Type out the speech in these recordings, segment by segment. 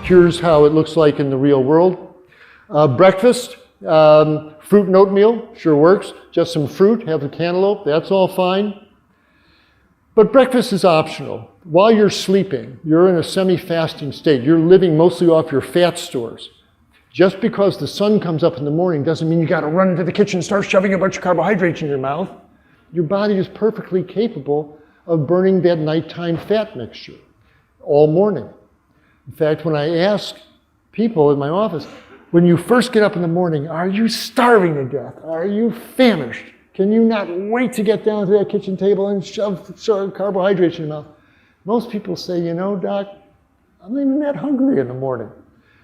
Here's how it looks like in the real world. Breakfast, fruit and oatmeal, sure works. Just some fruit, have a cantaloupe, that's all fine. But breakfast is optional. While you're sleeping, you're in a semi-fasting state. You're living mostly off your fat stores. Just because the sun comes up in the morning doesn't mean you got to run into the kitchen and start shoving a bunch of carbohydrates in your mouth. Your body is perfectly capable of burning that nighttime fat mixture all morning. In fact, when I ask people in my office, when you first get up in the morning, are you starving to death? Are you famished? Can you not wait to get down to that kitchen table and shove carbohydrates in your mouth? Most people say, you know, Doc, I'm not even that hungry in the morning.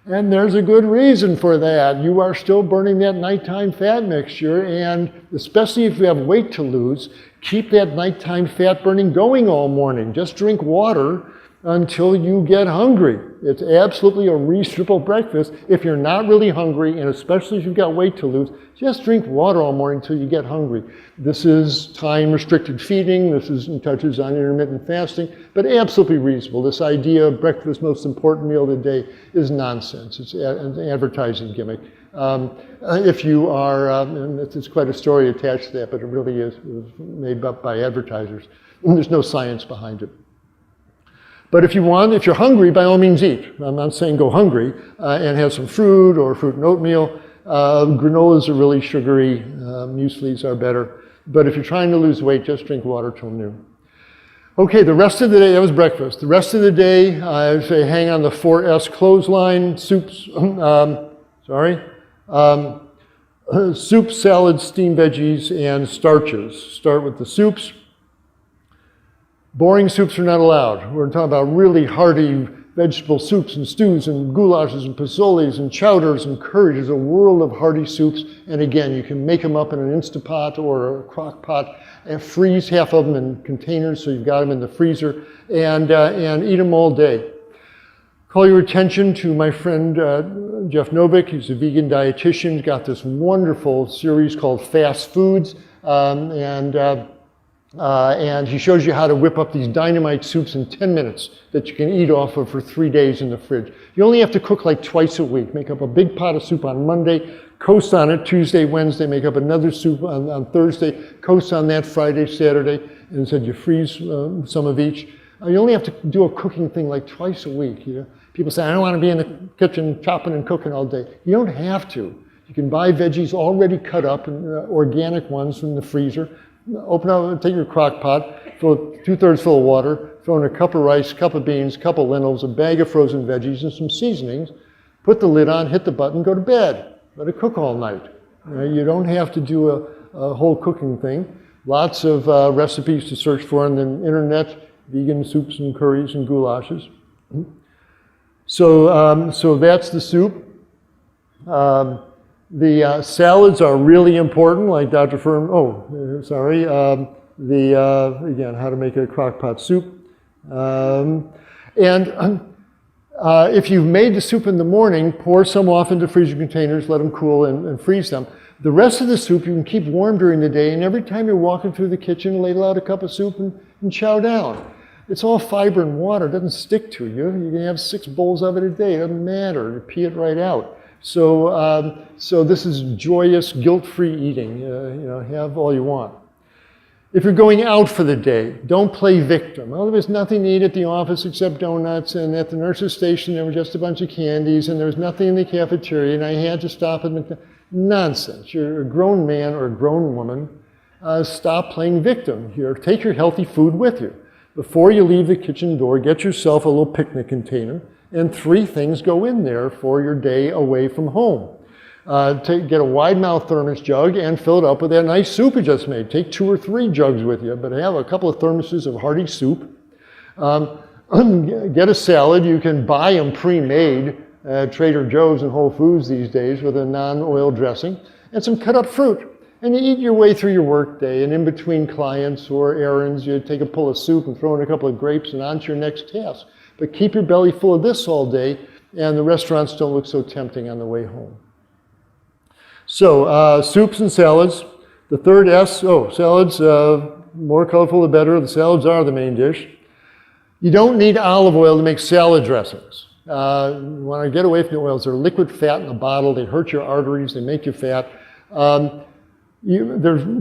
And there's a good reason for that. You are still burning that nighttime fat mixture, and especially if you have weight to lose, keep that nighttime fat burning going all morning. Just drink water until you get hungry. It's absolutely a reasonable breakfast. If you're not really hungry, and especially if you've got weight to lose, just drink water all morning until you get hungry. This is time-restricted feeding. This touches on intermittent fasting, but absolutely reasonable. This idea of breakfast, most important meal of the day, is nonsense. It's an advertising gimmick. If you are, and it's quite a story attached to that, but it really is. It was made up by advertisers. And there's no science behind it. But if you're hungry, by all means eat. I'm not saying go hungry and have some fruit or fruit and oatmeal. Granolas are really sugary. Mueslis are better. But if you're trying to lose weight, just drink water till noon. Okay, the rest of the day, that was breakfast. The rest of the day, I would say hang on the 4S clothesline, soups, soup, salads, steamed veggies, and starches. Start with the soups. Boring soups are not allowed. We're talking about really hearty vegetable soups and stews and goulashes and pozzoles and chowders and curries. There's a world of hearty soups. And again, you can make them up in an Instapot or a crock pot and freeze half of them in containers so you've got them in the freezer and eat them all day. Call your attention to my friend Jeff Novick. He's a vegan dietitian. He's got this wonderful series called Fast Foods. And he shows you how to whip up these dynamite soups in 10 minutes that you can eat off of for 3 days in the fridge. You only have to cook like twice a week. Make up a big pot of soup on Monday, coast on it Tuesday, Wednesday, make up another soup on Thursday, coast on that Friday, Saturday, and said you freeze some of each. You only have to do a cooking thing like twice a week. You know? People say, I don't want to be in the kitchen chopping and cooking all day. You don't have to. You can buy veggies already cut up, and organic ones from the freezer. Open up, take your crock pot, fill it 2/3 full of water, throw in a cup of rice, cup of beans, cup of lentils, a bag of frozen veggies, and some seasonings. Put the lid on, hit the button, go to bed. Let it cook all night. You don't have to do a whole cooking thing. Lots of recipes to search for on the internet, vegan soups and curries and goulashes. So that's the soup. The salads are really important, like Dr. Furman, again, how to make a crock pot soup. If you've made the soup in the morning, pour some off into freezer containers, let them cool and freeze them. The rest of the soup you can keep warm during the day, and every time you're walking through the kitchen, ladle out a cup of soup and chow down. It's all fiber and water, it doesn't stick to you. You can have 6 bowls of it a day, it doesn't matter, you pee it right out. So this is joyous, guilt-free eating. Have all you want. If you're going out for the day, don't play victim. Well, there was nothing to eat at the office except donuts, and at the nurse's station there were just a bunch of candies, and there was nothing in the cafeteria, and I had to stop at McDonald's. Nonsense. You're a grown man or a grown woman. Stop playing victim here. Take your healthy food with you. Before you leave the kitchen door, get yourself a little picnic container, and 3 things go in there for your day away from home. Get a wide-mouth thermos jug and fill it up with that nice soup you just made. Take 2 or 3 jugs with you, but have a couple of thermoses of hearty soup. Get a salad. You can buy them pre-made at Trader Joe's and Whole Foods these days with a non-oil dressing, and some cut-up fruit. And you eat your way through your work day, and in between clients or errands, you take a pull of soup and throw in a couple of grapes and on to your next task. But keep your belly full of this all day, and the restaurants don't look so tempting on the way home. So, soups and salads. The third S, salads, more colorful the better. The salads are the main dish. You don't need olive oil to make salad dressings. You want to get away from the oils. They're liquid fat in a bottle. They hurt your arteries. They make you fat.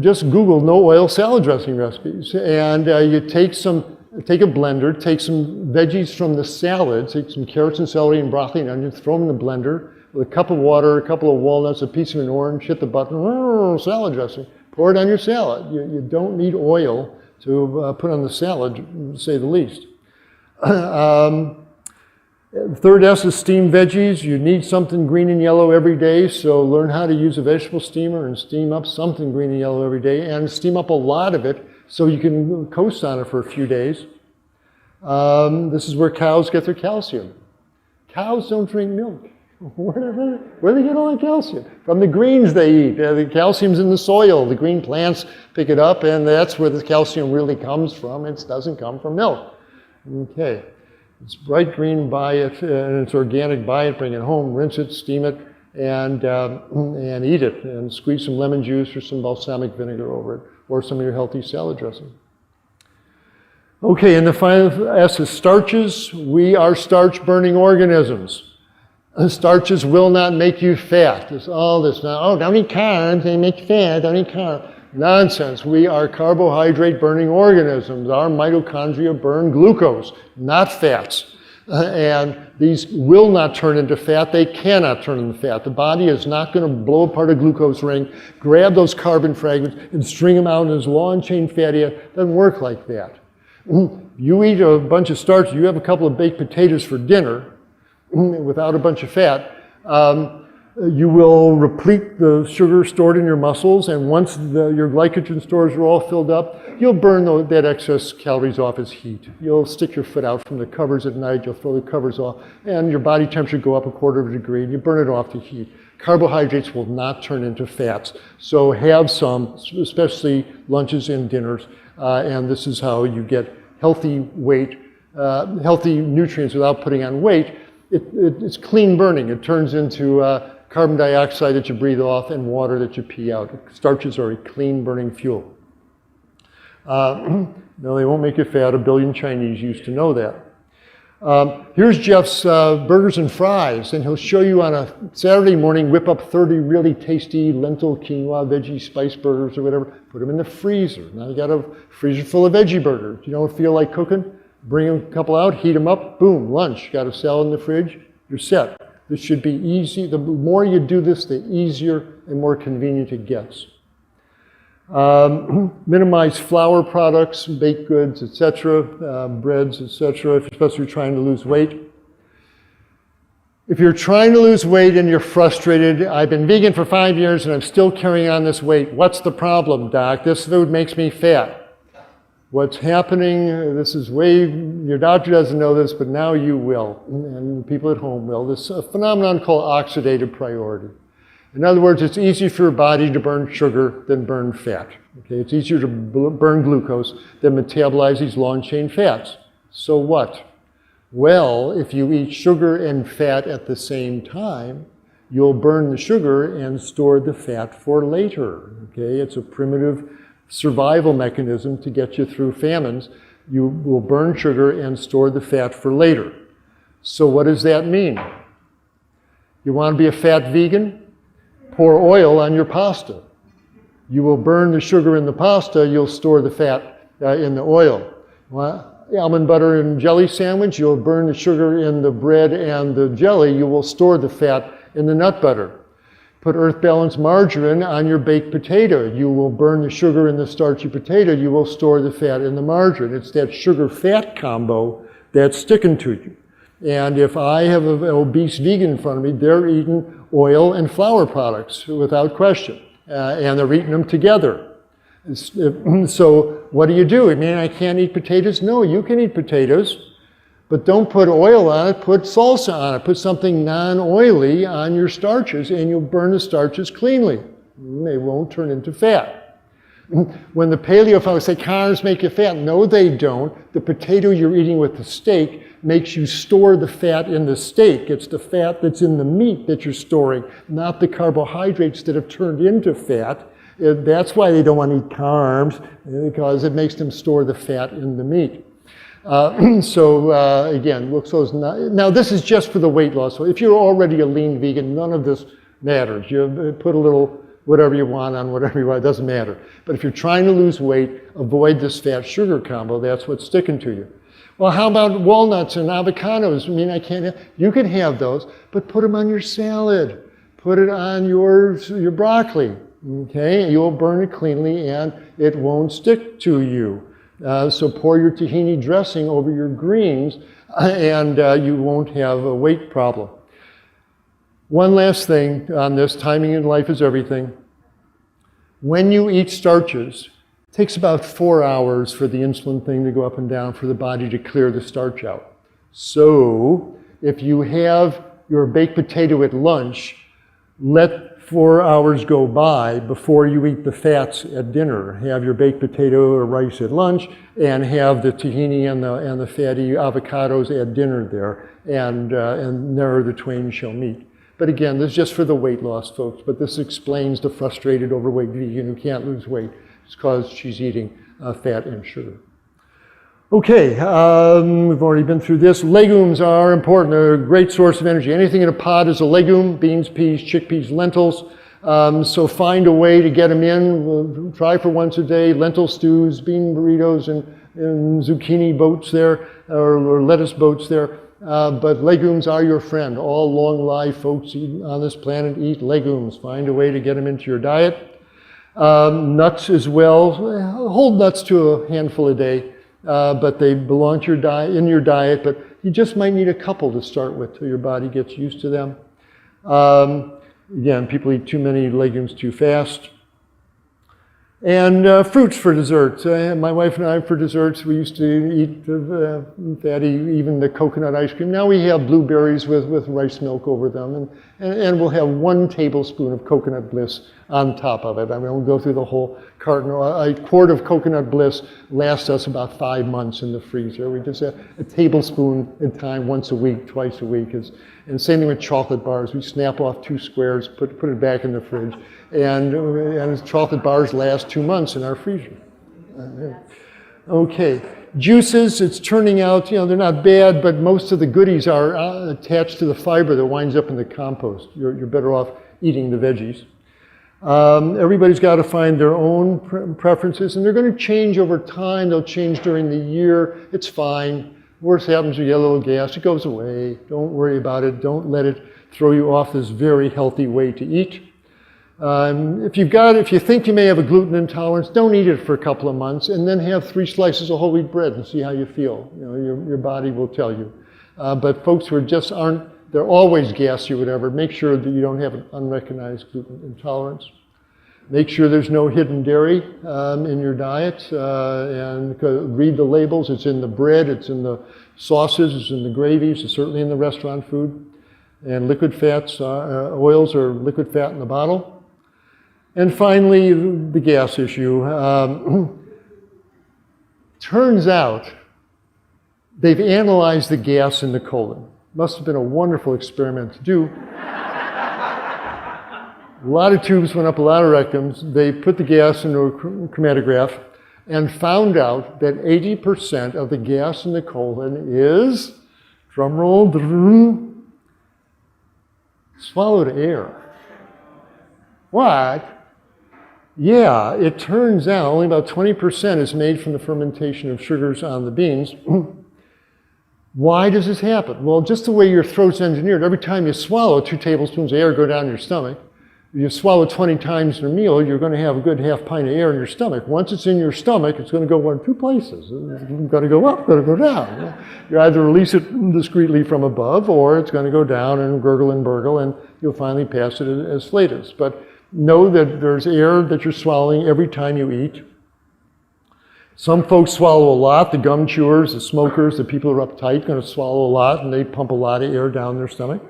Just Google no oil salad dressing recipes, and you take a blender, take some veggies from the salad, take some carrots and celery and broccoli and onions, throw them in the blender with a cup of water, a couple of walnuts, a piece of an orange, hit the button, salad dressing. Pour it on your salad. You don't need oil to put on the salad, to say the least. Third S is steamed veggies. You need something green and yellow every day, so learn how to use a vegetable steamer and steam up something green and yellow every day, and steam up a lot of it so you can coast on it for a few days. This is where cows get their calcium. Cows don't drink milk. Where do they get all that calcium? From the greens they eat. The calcium's in the soil. The green plants pick it up, and that's where the calcium really comes from. It doesn't come from milk. Okay. It's bright green, buy it, and it's organic, buy it, bring it home, rinse it, steam it, and eat it. And squeeze some lemon juice or some balsamic vinegar over it, or some of your healthy salad dressing. Okay, and the final S is starches. We are starch-burning organisms. Starches will not make you fat. There's all this now, oh, don't eat carbs, they make you fat, don't eat carbs. Nonsense. We are carbohydrate-burning organisms. Our mitochondria burn glucose, not fats. And these will not turn into fat. They cannot turn into fat. The body is not going to blow apart a glucose ring, grab those carbon fragments, and string them out in this long-chain fatty acid. It doesn't work like that. You eat a bunch of starch, you have a couple of baked potatoes for dinner without a bunch of fat, you will replete the sugar stored in your muscles, and once your glycogen stores are all filled up, you'll burn that excess calories off as heat. You'll stick your foot out from the covers at night, you'll throw the covers off, and your body temperature go up 1/4 degree, and you burn it off to heat. Carbohydrates will not turn into fats, so have some, especially lunches and dinners, and this is how you get healthy weight, healthy nutrients without putting on weight. It's clean burning. It turns into carbon dioxide that you breathe off and water that you pee out. Starches are a clean burning fuel. No, they won't make you fat. 1 billion Chinese used to know that. Here's Jeff's burgers and fries, and he'll show you on a Saturday morning, whip up 30 really tasty lentil, quinoa, veggie spice burgers or whatever, put them in the freezer. Now you got a freezer full of veggie burgers. You don't feel like cooking? Bring a couple out, heat them up, boom, lunch. Got a salad in the fridge, you're set. This should be easy. The more you do this, the easier and more convenient it gets. Minimize flour products, baked goods, etc., breads, etc., especially if you're trying to lose weight. If you're trying to lose weight and you're frustrated, I've been vegan for 5 years and I'm still carrying on this weight. What's the problem, doc? This food makes me fat. What's happening, this is your doctor doesn't know this, but now you will, and people at home will. This phenomenon called oxidative priority. In other words, it's easier for your body to burn sugar than burn fat. Okay? It's easier to burn glucose than metabolize these long-chain fats. So what? Well, if you eat sugar and fat at the same time, you'll burn the sugar and store the fat for later. Okay? It's a primitive survival mechanism to get you through famines. You will burn sugar and store the fat for later. So what does that mean? You want to be a fat vegan? Pour oil on your pasta. You will burn the sugar in the pasta, you'll store the fat in the oil. Almond butter and jelly sandwich, you'll burn the sugar in the bread and the jelly, you will store the fat in the nut butter. Put earth balanced margarine on your baked potato. You will burn the sugar in the starchy potato. You will store the fat in the margarine. It's that sugar-fat combo that's sticking to you. And if I have an obese vegan in front of me, they're eating oil and flour products without question. And they're eating them together. So what do you do? I mean, I can't eat potatoes? No, you can eat potatoes. But don't put oil on it, put salsa on it. Put something non-oily on your starches and you'll burn the starches cleanly. They won't turn into fat. When the paleo folks say carbs make you fat, no they don't. The potato you're eating with the steak makes you store the fat in the steak. It's the fat that's in the meat that you're storing, not the carbohydrates that have turned into fat. That's why they don't want to eat carbs, because it makes them store the fat in the meat. Again, look, now this is just for the weight loss. So if you're already a lean vegan, none of this matters. You put a little whatever you want on whatever you want, it doesn't matter. But if you're trying to lose weight, avoid this fat sugar combo. That's what's sticking to you. Well, how about walnuts and avocados? I mean, you can have those, but put them on your salad. Put it on your broccoli, okay? You'll burn it cleanly and it won't stick to you. So pour your tahini dressing over your greens and you won't have a weight problem. One last thing on this, timing in life is everything. When you eat starches, it takes about 4 hours for the insulin thing to go up and down for the body to clear the starch out. So if you have your baked potato at lunch, let 4 hours go by before you eat the fats at dinner. Have your baked potato or rice at lunch and have the tahini and the fatty avocados at dinner there, and there the twain shall meet. But again, this is just for the weight loss, folks, but this explains the frustrated overweight vegan who can't lose weight. It's because she's eating fat and sugar. Okay, we've already been through this. Legumes are important. They're a great source of energy. Anything in a pot is a legume: beans, peas, chickpeas, lentils. So find a way to get them in. We'll try for once a day. Lentil stews, bean burritos, and zucchini boats there, or lettuce boats there. But legumes are your friend. All long life folks on this planet eat legumes. Find a way to get them into your diet. Nuts as well. Hold nuts to a handful a day. But they belong to your diet, in your diet, but you just might need a couple to start with till your body gets used to them. Again, people eat too many legumes too fast. And fruits for desserts. My wife and I, for desserts, we used to eat fatty, even the coconut ice cream. Now we have blueberries with rice milk over them, and we'll have 1 tablespoon of coconut bliss on top of it. I mean, we'll go through the whole carton. A quart of coconut bliss lasts us about 5 months in the freezer. We just have a tablespoon at a time, once a week, twice a week. And same thing with chocolate bars. We snap off 2 squares, put it back in the fridge. And chocolate bars last 2 months in our freezer. Okay, juices, it's turning out, they're not bad, but most of the goodies are attached to the fiber that winds up in the compost. You're better off eating the veggies. Everybody's got to find their own preferences, and they're going to change over time. They'll change during the year. It's fine. Worst happens, you get a little gas. It goes away. Don't worry about it. Don't let it throw you off this very healthy way to eat. If you think you may have a gluten intolerance, don't eat it for a couple of months, and then have 3 slices of whole wheat bread and see how you feel. Your body will tell you. But folks who they're always gassy or whatever, make sure that you don't have an unrecognized gluten intolerance. Make sure there's no hidden dairy in your diet, and read the labels. It's in the bread, it's in the sauces, it's in the gravies, it's certainly in the restaurant food. And liquid fats, oils are liquid fat in the bottle. And finally, the gas issue. Turns out they've analyzed the gas in the colon. Must have been a wonderful experiment to do. A lot of tubes went up a lot of rectums. They put the gas into a chromatograph and found out that 80% of the gas in the colon is, drumroll, swallowed air. What? Yeah, it turns out only about 20% is made from the fermentation of sugars on the beans. Why does this happen? Well, just the way your throat's engineered, every time you swallow, 2 tablespoons of air go down your stomach. If you swallow 20 times in a meal, you're going to have a good half pint of air in your stomach. Once it's in your stomach, it's going to go 1 of 2 places. It's got to go up, got to go down. You either release it discreetly from above, or it's going to go down and gurgle and burgle, and you'll finally pass it as flatus. But know that there's air that you're swallowing every time you eat. Some folks swallow a lot. The gum chewers, the smokers, the people who are uptight, going to swallow a lot, and they pump a lot of air down their stomach.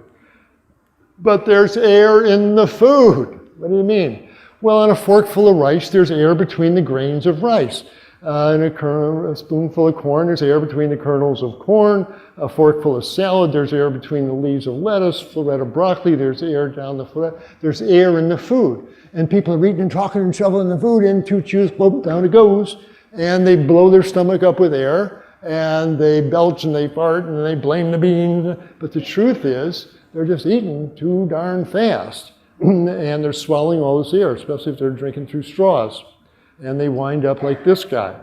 But there's air in the food. What do you mean? Well, on a forkful of rice, there's air between the grains of rice. In a spoonful of corn, there's air between the kernels of corn. A forkful of salad, there's air between the leaves of lettuce. Fillet of broccoli, there's air down the fillet. There's air in the food. And people are eating and talking and shoveling the food in, 2 chews, boom, down it goes. And they blow their stomach up with air. and they belch and they fart and they blame the beans. But the truth is, they're just eating too darn fast. And they're swallowing all this air, especially if they're drinking through straws. And they wind up like this guy.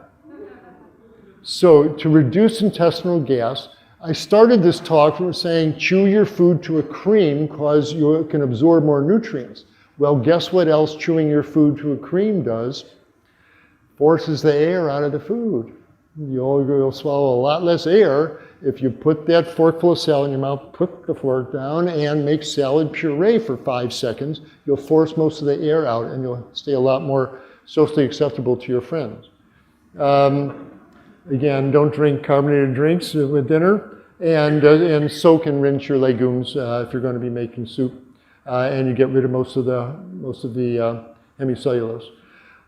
So to reduce intestinal gas, I started this talk from saying chew your food to a cream because you can absorb more nutrients. Well, guess what else chewing your food to a cream does? Forces the air out of the food. You'll swallow a lot less air if you put that forkful of salad in your mouth, put the fork down, and make salad puree for 5 seconds. You'll force most of the air out, and you'll stay a lot more socially acceptable to your friends. Again, don't drink carbonated drinks with dinner, and soak and rinse your legumes if you're going to be making soup, and you get rid of most of the hemicellulose.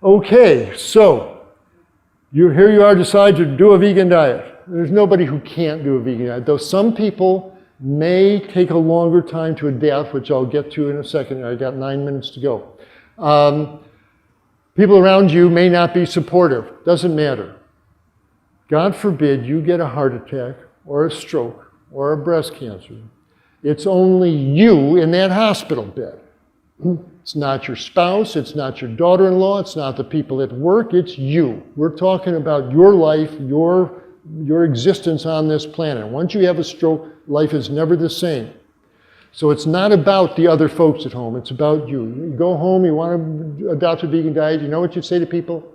Okay, so here you are, decide to do a vegan diet. There's nobody who can't do a vegan diet, though some people may take a longer time to adapt, which I'll get to in a second. I got 9 minutes to go. People around you may not be supportive. Doesn't matter. God forbid you get a heart attack or a stroke or a breast cancer. It's only you in that hospital bed. It's not your spouse, it's not your daughter-in-law, it's not the people at work, it's you. We're talking about your life, your existence on this planet. Once you have a stroke, life is never the same. So it's not about the other folks at home, it's about you. You go home, you want to adopt a vegan diet, you know what you say to people?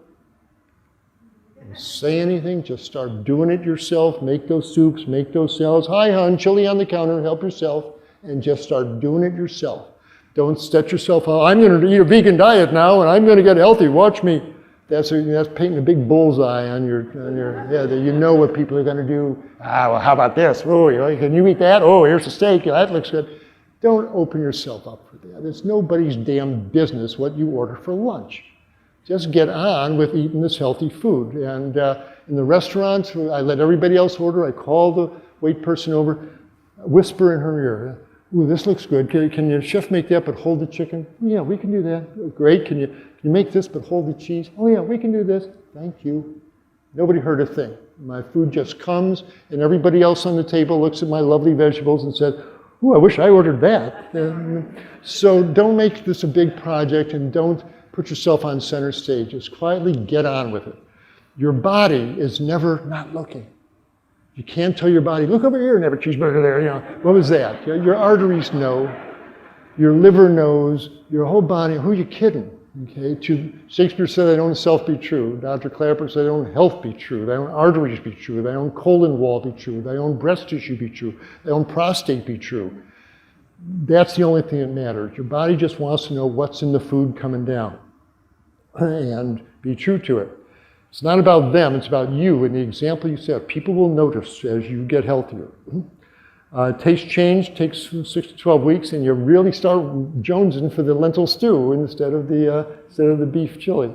Don't say anything, just start doing it yourself, make those soups, make those salads. Hi, hon, chili on the counter, help yourself, and just start doing it yourself. Don't set yourself out, I'm going to eat a vegan diet now and I'm going to get healthy, watch me. That's painting a big bullseye on your head. You know what people are going to do. Well, how about this? Oh, can you eat that? Oh, here's the steak. That looks good. Don't open yourself up for that. It's nobody's damn business what you order for lunch. Just get on with eating this healthy food. And in the restaurants, I let everybody else order. I call the wait person over, whisper in her ear, ooh, this looks good. Can your chef make that but hold the chicken? Yeah, we can do that. Great. Can you make this but hold the cheese? Oh yeah, we can do this. Thank you. Nobody heard a thing. My food just comes and everybody else on the table looks at my lovely vegetables and says, ooh, I wish I ordered that. So don't make this a big project and don't put yourself on center stage. Just quietly get on with it. Your body is never not looking. You can't tell your body, look over here and have a cheeseburger there. What was that? Your arteries know, your liver knows, your whole body. Who are you kidding? Okay. Shakespeare said, "Thy own self be true." Dr. Klaper said, "Thy own health be true. Thy own arteries be true. Thy own colon wall be true. Thy own breast tissue be true. Thy own prostate be true." That's the only thing that matters. Your body just wants to know what's in the food coming down, and be true to it. It's not about them, it's about you and the example you set. People will notice as you get healthier. Taste change takes 6 to 12 weeks, and you really start jonesing for the lentil stew instead of the beef chili.